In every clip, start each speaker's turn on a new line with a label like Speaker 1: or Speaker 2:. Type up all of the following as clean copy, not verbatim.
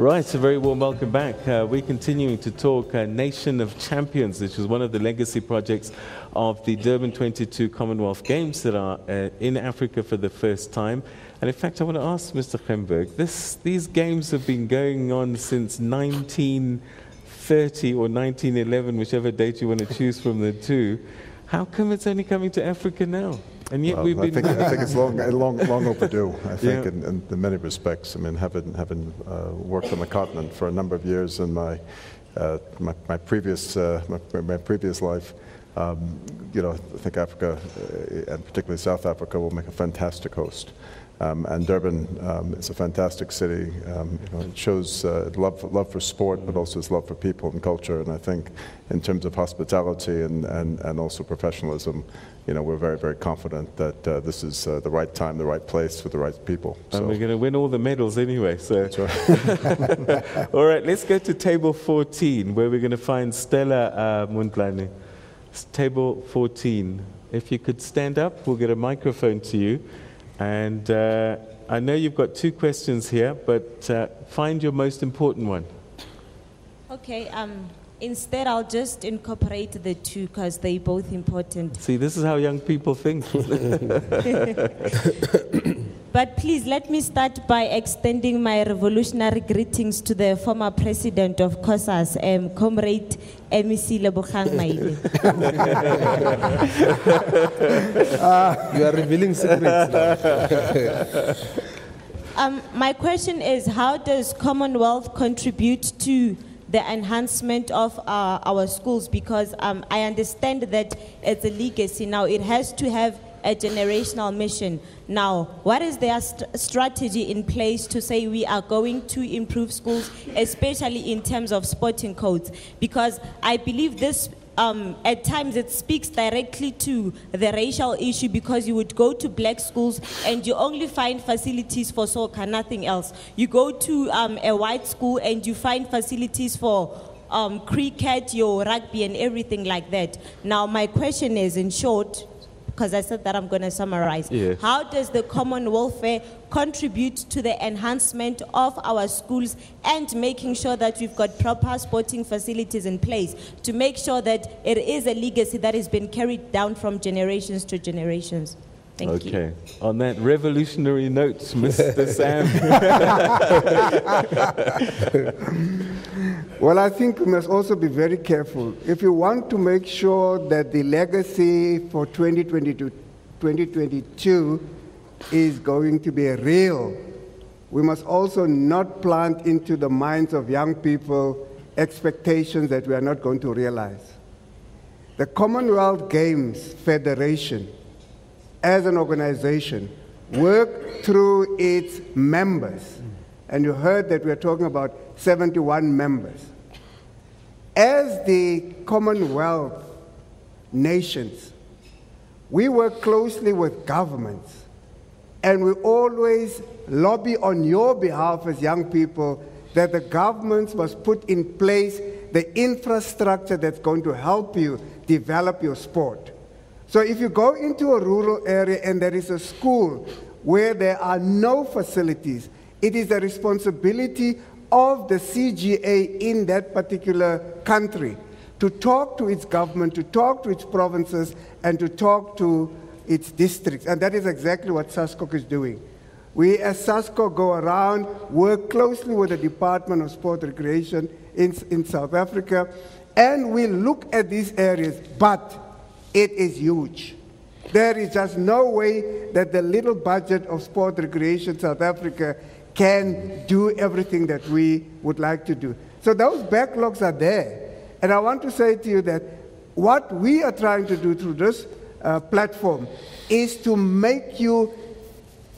Speaker 1: Right, a very warm welcome back. We're continuing to talk Nation of Champions, which is one of the legacy projects of the Durban 22 Commonwealth Games that are in Africa for the first time. And in fact, I want to ask Mr. Grevemberg, these games have been going on since 1930 or 1911, whichever date you want to choose from the two. How come it's only coming to Africa now? And yet we've been...
Speaker 2: I think it's long overdue, I think, in many respects. I mean, having worked on the continent for a number of years in my previous life, you know, I think Africa, and particularly South Africa, will make a fantastic host. And Durban is a fantastic city. You know, it shows love for sport, but also its love for people and culture. And I think in terms of hospitality and also professionalism, you know, we're very, very confident that this is the right time, the right place for the right people. So.
Speaker 1: And we're going to win all the medals anyway. So.
Speaker 2: That's right.
Speaker 1: All right, let's go to table 14, where we're going to find Stella Mundlane. Table 14. If you could stand up, we'll get a microphone to you. And I know you've got two questions here, but find your most important one.
Speaker 3: Okay, instead I'll just incorporate the two because they're both important.
Speaker 1: See, this is how young people think.
Speaker 3: But please let me start by extending my revolutionary greetings to the former president of COSAS, Comrade MEC Lebogang Maile.
Speaker 4: You are revealing secrets now.
Speaker 3: My question is, how does Commonwealth contribute to the enhancement of our schools? Because I understand that it's a legacy. Now, it has to have a generational mission. Now, what is their strategy in place to say we are going to improve schools, especially in terms of sporting codes? Because I believe this, at times it speaks directly to the racial issue, because you would go to black schools and you only find facilities for soccer, nothing else. You go to a white school and you find facilities for cricket, your rugby and everything like that. Now, my question is, in short, because I said that I'm going to summarize.
Speaker 1: Yeah.
Speaker 3: How does the Commonwealth contribute to the enhancement of our schools and making sure that we've got proper sporting facilities in place to make sure that it is a legacy that has been carried down from generations to generations? Thank you.
Speaker 1: Okay. On that revolutionary note, Mr. Sam.
Speaker 5: Well, I think we must also be very careful. If you want to make sure that the legacy for 2022 is going to be real, we must also not plant into the minds of young people expectations that we are not going to realize. The Commonwealth Games Federation, as an organization, work through its members. And you heard that we're talking about 71 members. As the Commonwealth nations, we work closely with governments, and we always lobby on your behalf as young people that the governments must put in place the infrastructure that's going to help you develop your sport. So if you go into a rural area and there is a school where there are no facilities, it is the responsibility of the CGA in that particular country to talk to its government, to talk to its provinces, and to talk to its districts. And that is exactly what SASCOC is doing. We as SASCOC go around, work closely with the Department of Sport and Recreation in South Africa, and we look at these areas, but it is huge. There is just no way that the little budget of Sport and Recreation South Africa can do everything that we would like to do. So those backlogs are there. And I want to say to you that what we are trying to do through this platform is to make you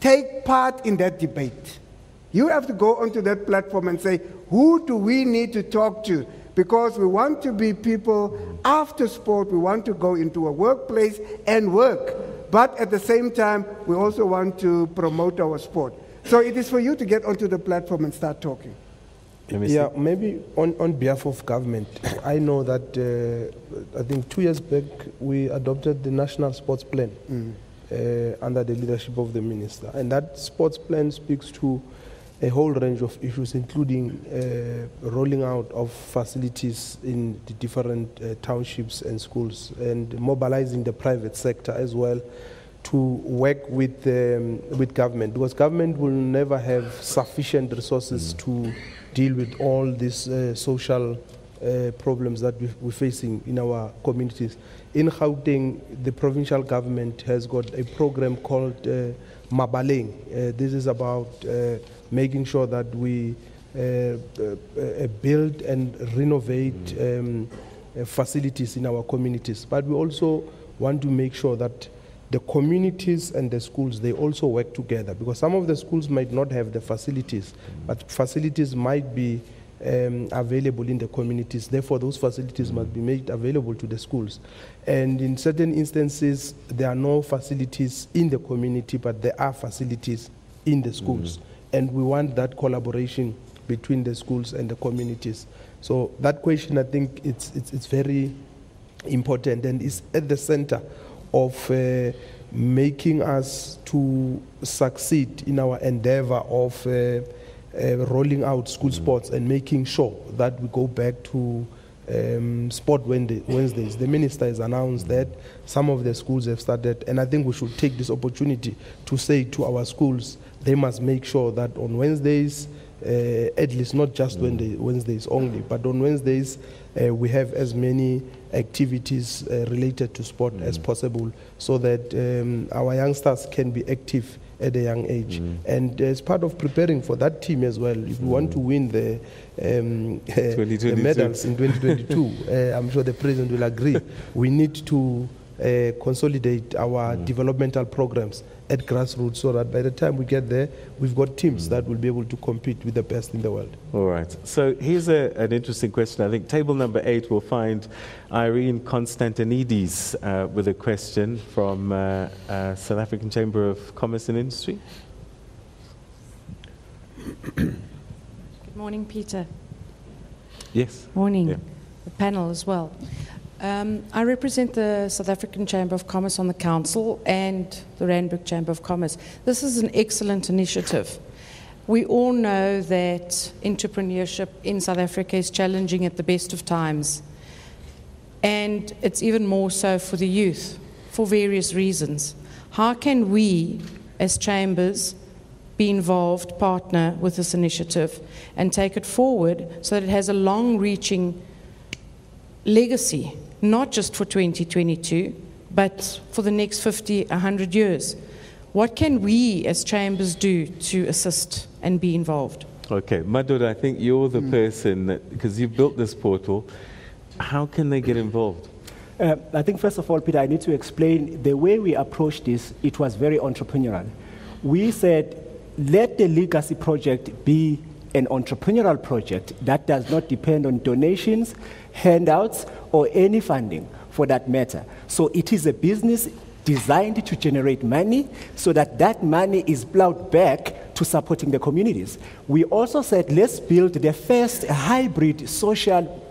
Speaker 5: take part in that debate. You have to go onto that platform and say, who do we need to talk to? Because we want to be people after sport, we want to go into a workplace and work. But at the same time, we also want to promote our sport. So it is for you to get onto the platform and start talking.
Speaker 4: Yeah, maybe on behalf of government, I know that I think 2 years back we adopted the National Sports Plan under the leadership of the Minister. And that sports plan speaks to a whole range of issues, including rolling out of facilities in the different townships and schools, and mobilizing the private sector as well to work with government, because government will never have sufficient resources to deal with all these social problems that we're facing in our communities. In Gauteng, the provincial government has got a program called Maile. This is about making sure that we build and renovate facilities in our communities. But we also want to make sure that the communities and the schools, they also work together, because some of the schools might not have the facilities, but facilities might be available in the communities. Therefore, those facilities must be made available to the schools. And in certain instances, there are no facilities in the community, but there are facilities in the schools. And we want that collaboration between the schools and the communities. So that question, I think it's very important and is at the center of making us to succeed in our endeavor of rolling out school sports and making sure that we go back to Sport Wednesdays. The minister has announced that some of the schools have started, and I think we should take this opportunity to say to our schools, they must make sure that on Wednesdays, at least not just Wednesdays only, but on Wednesdays we have as many activities related to sport as possible, so that our youngsters can be active at a young age. And as part of preparing for that team as well, if we want to win the medals in 2022, I'm sure the President will agree, we need to consolidate our developmental programs at grassroots, so that by the time we get there, we've got teams that will be able to compete with the best in the world.
Speaker 1: All right. So here's an interesting question. I think table number 8 will find Irene Constantinidis with a question from South African Chamber of Commerce and Industry.
Speaker 6: Good morning, Peter.
Speaker 1: Yes.
Speaker 6: Morning.
Speaker 1: Yeah.
Speaker 6: The panel as well. I represent the South African Chamber of Commerce on the Council and the Randburg Chamber of Commerce. This is an excellent initiative. We all know that entrepreneurship in South Africa is challenging at the best of times. And it's even more so for the youth, for various reasons. How can we, as chambers, be involved, partner with this initiative, and take it forward so that it has a long-reaching legacy, not just for 2022, but for the next 50, 100 years? What can we as chambers do to assist and be involved?
Speaker 1: Okay, Madoda, I think you're the person that, because you've built this portal, how can they get involved?
Speaker 7: I think first of all, Peter, I need to explain the way we approached this. It was very entrepreneurial. We said, let the legacy project be an entrepreneurial project that does not depend on donations, handouts, or any funding for that matter. So it is a business designed to generate money so that that money is plowed back to supporting the communities. We also said, let's build the first hybrid social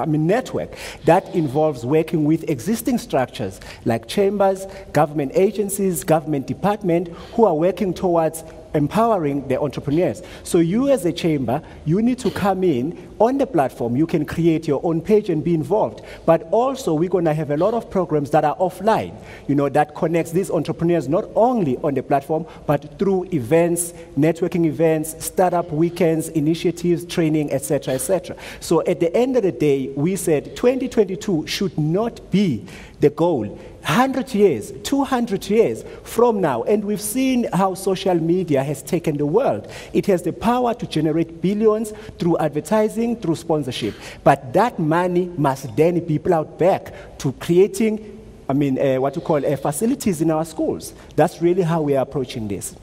Speaker 7: network that involves working with existing structures like chambers, government agencies, government departments who are working towards empowering the entrepreneurs. So you as a chamber, you need to come in on the platform. You can create your own page and be involved. But also we're going to have a lot of programs that are offline, that connects these entrepreneurs not only on the platform, but through events, networking events, startup weekends, initiatives, training, etc., etc. So at the end of the day, we said 2022 should not be the goal. 100 years, 200 years from now, and we've seen how social media has taken the world. It has the power to generate billions through advertising, through sponsorship. But that money must then be plowed back to creating, what you call facilities in our schools. That's really how we are approaching this.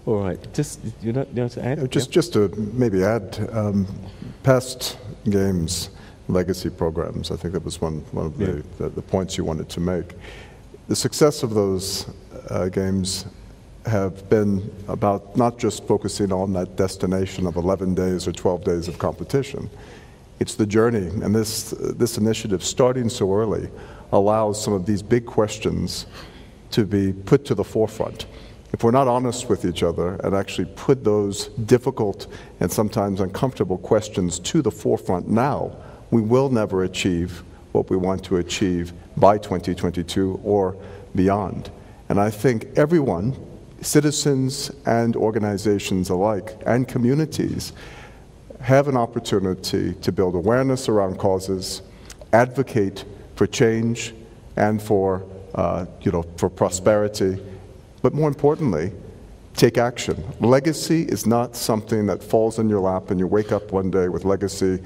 Speaker 1: All right. Just, you want to add?
Speaker 2: Just to maybe add, past games, legacy programs, I think that was one of the points you wanted to make. The success of those games have been about not just focusing on that destination of 11 days or 12 days of competition. It's the journey, and this initiative, starting so early, allows some of these big questions to be put to the forefront. if we're not honest with each other and actually put those difficult and sometimes uncomfortable questions to the forefront now, we will never achieve what we want to achieve by 2022 or beyond. And I think everyone, citizens and organizations alike, and communities, have an opportunity to build awareness around causes, advocate for change and for prosperity, but more importantly, take action. Legacy is not something that falls in your lap and you wake up one day with legacy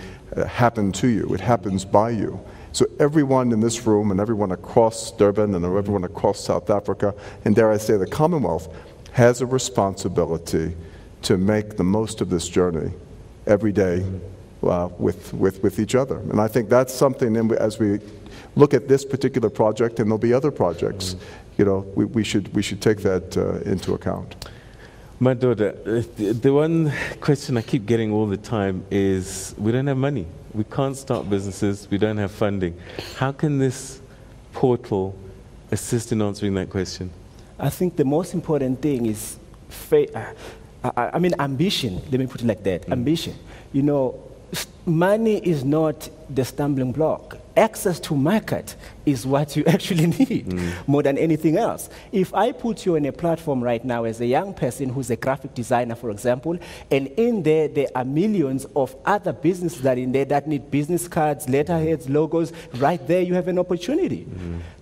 Speaker 2: happen to you. It happens by you. So everyone in this room and everyone across Durban and everyone across South Africa, and dare I say the Commonwealth, has a responsibility to make the most of this journey every day with each other. And I think that's something, as we look at this particular project, and there'll be other projects, we should take that into account.
Speaker 1: Madoda, the one question I keep getting all the time is, we don't have money. We can't start businesses. We don't have funding. How can this portal assist in answering that question?
Speaker 7: I think the most important thing is ambition. Let me put it like that. Ambition. Money is not the stumbling block. Access to market is what you actually need more than anything else. If I put you on a platform right now as a young person who's a graphic designer, for example, and in there are millions of other businesses that are in there that need business cards, letterheads, logos, right there you have an opportunity.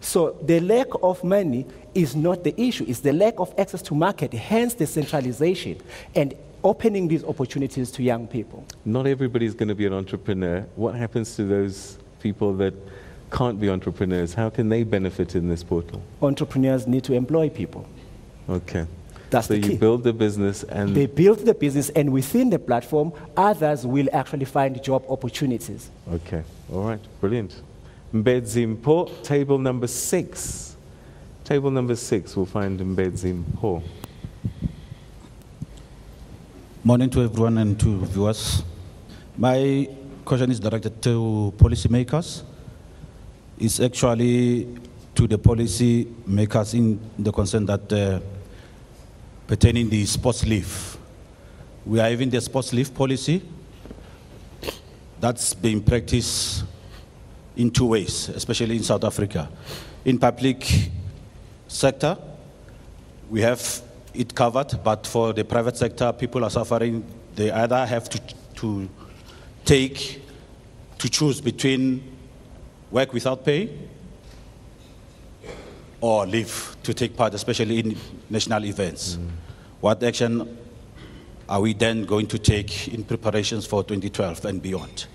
Speaker 7: So the lack of money is not the issue, it's the lack of access to market, hence the centralization and opening these opportunities to young people.
Speaker 1: Not everybody's going to be an entrepreneur. What happens to those people that can't be entrepreneurs? How can they benefit in this portal?
Speaker 7: Entrepreneurs need to employ people.
Speaker 1: Okay.
Speaker 7: That's the key.
Speaker 1: So you build the business and...
Speaker 7: They build the business, and within the platform, others will actually find job opportunities.
Speaker 1: Okay. All right. Brilliant. Mbedzimpo, table number 6. Table number 6, we'll find Mbedzimpo.
Speaker 8: Morning to everyone and to viewers. My question is directed to policymakers. It's actually to the policy makers in the concern that pertaining the sports leave. We are having the sports leave policy that's being practiced in 2 ways, especially in South Africa. In public sector, we have it covered, but for the private sector, people are suffering. They either have to choose between work without pay or leave to take part, especially in national events. What action are we then going to take in preparations for 2012 and beyond?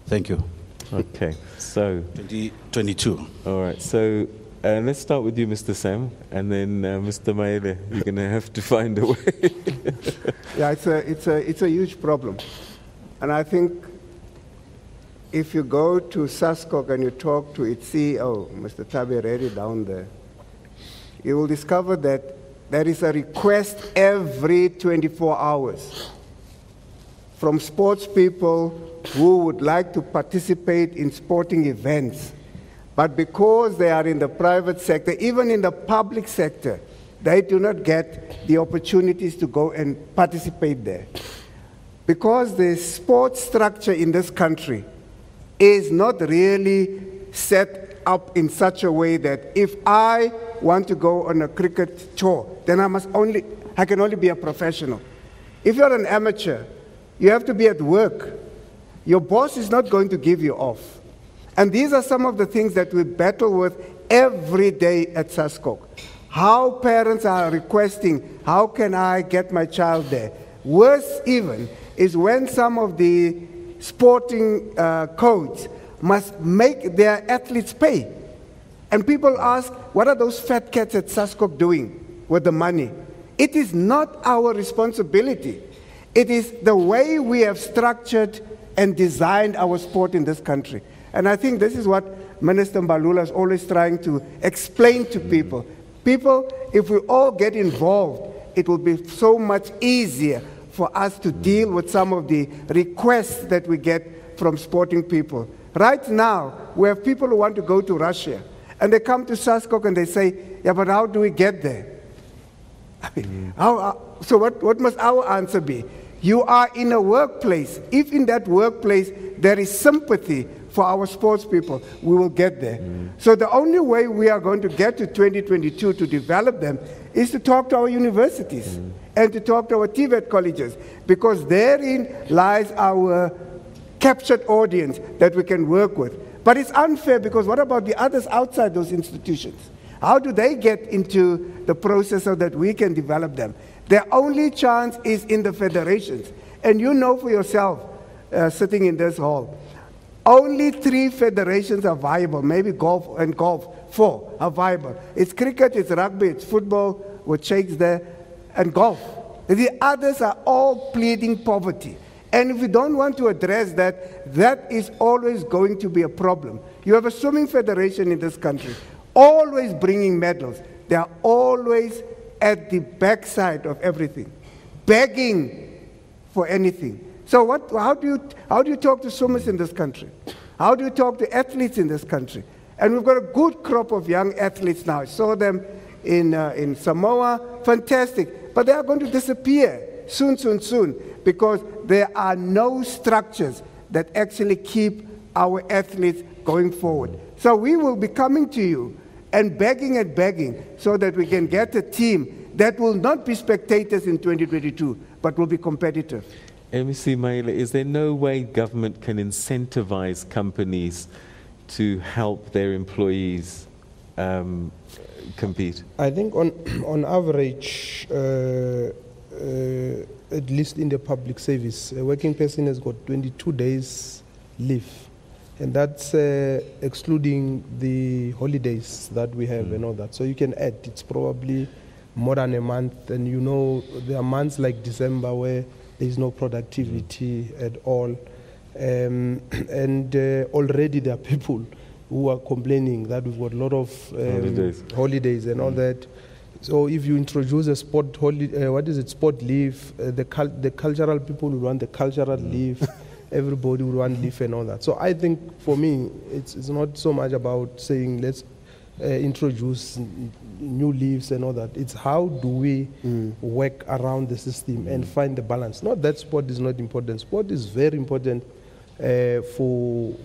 Speaker 8: Thank you.
Speaker 1: Okay, so
Speaker 8: 2022.
Speaker 1: All right, so let's start with you, Mr. Sam, and then Mr. Maile. You're going to have to find a way.
Speaker 5: Yeah, it's a huge problem, and I think if you go to SASCOC and you talk to its CEO, Mr. Thami Reddy down there, you will discover that there is a request every 24 hours from sports people who would like to participate in sporting events. But because they are in the private sector, even in the public sector, they do not get the opportunities to go and participate there. Because the sports structure in this country is not really set up in such a way that if I want to go on a cricket tour, then I can only be a professional. If you're an amateur, you have to be at work. Your boss is not going to give you off. And these are some of the things that we battle with every day at SASCOC. How parents are requesting, how can I get my child there? Worse even is when some of the sporting codes must make their athletes pay. And people ask, what are those fat cats at SASCOC doing with the money? It is not our responsibility. It is the way we have structured and designed our sport in this country. And I think this is what Minister Mbalula is always trying to explain to people. People, if we all get involved, it will be so much easier for us to deal with some of the requests that we get from sporting people. Right now, we have people who want to go to Russia, and they come to SASCOC and they say, yeah, but how do we get there? I mean, so what must our answer be? You are in a workplace. If in that workplace there is sympathy for our sports people, we will get there. So the only way we are going to get to 2022 to develop them is to talk to our universities and to talk to our TVET colleges, because therein lies our captured audience that we can work with. But it's unfair, because what about the others outside those institutions? How do they get into the process so that we can develop them? Their only chance is in the federations. And you know for yourself, sitting in this hall, only 3 federations are viable, maybe golf, 4 are viable. It's cricket, it's rugby, it's football, with sheikhs there, and golf. The others are all pleading poverty. And if we don't want to address that, that is always going to be a problem. You have a swimming federation in this country, always bringing medals. They are always at the backside of everything, begging for anything. So how do you talk to swimmers in this country? How do you talk to athletes in this country? And we've got a good crop of young athletes now. I saw them in Samoa, fantastic. But they are going to disappear soon, because there are no structures that actually keep our athletes going forward. So we will be coming to you and begging so that we can get a team that will not be spectators in 2022, but will be competitive.
Speaker 1: MEC Maile, is there no way government can incentivize companies to help their employees compete?
Speaker 4: I think on average, at least in the public service, a working person has got 22 days leave. And that's excluding the holidays that we have and all that. So you can add, it's probably more than a month. And you know, there are months like December where there is no productivity at all. And already there are people who are complaining that we've got a lot of holidays and all that. So if you introduce a sport sport leave, the cultural people will want the cultural leave. Everybody would want leave and all that. So I think for me, it's not so much about saying let's introduce new leaves and all that. It's how do we work around the system and find the balance. Not that sport is not important. Sport is very important for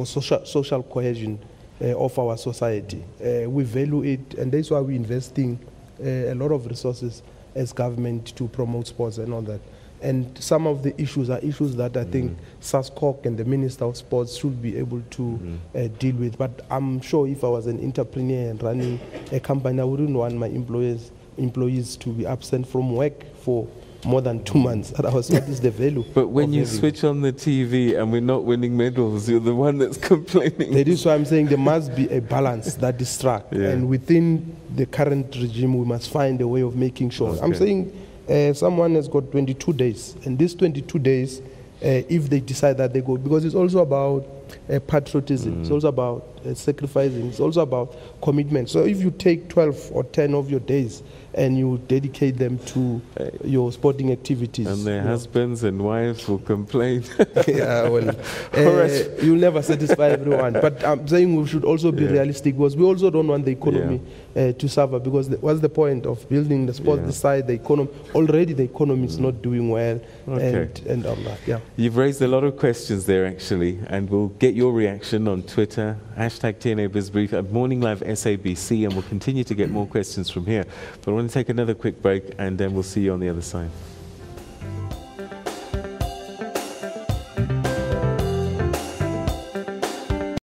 Speaker 4: social cohesion of our society. We value it, and that's why we're investing a lot of resources as government to promote sports and all that. And some of the issues are issues that I think SASCOC and the Minister of Sports should be able to deal with. But I'm sure if I was an entrepreneur and running a company, I wouldn't want my employees to be absent from work for more than 2 months. Otherwise, what is the value?
Speaker 1: But when you switch on the TV and we're not winning medals, you're the one that's complaining.
Speaker 4: That is why I'm saying there must be a balance that is struck. Yeah. And within the current regime, we must find a way of making sure. Okay. I'm saying someone has got 22 days, and these 22 days, if they decide that they go, because it's also about patriotism, it's also about sacrificing, it's also about commitment. So if you take 12 or 10 of your days and you dedicate them to your sporting activities,
Speaker 1: and their husbands and wives will complain.
Speaker 4: Yeah, well, you'll never satisfy everyone. But I'm saying we should also be realistic, because we also don't want the economy to suffer, because what's the point of building the sport beside the economy? Already the economy is not doing well, and all that. Yeah.
Speaker 1: You've raised a lot of questions there, actually, and we'll get your reaction on Twitter, #TNABizBrief at Morning Live SABC, and we'll continue to get more questions from here. But I want to take another quick break, and then we'll see you on the other side.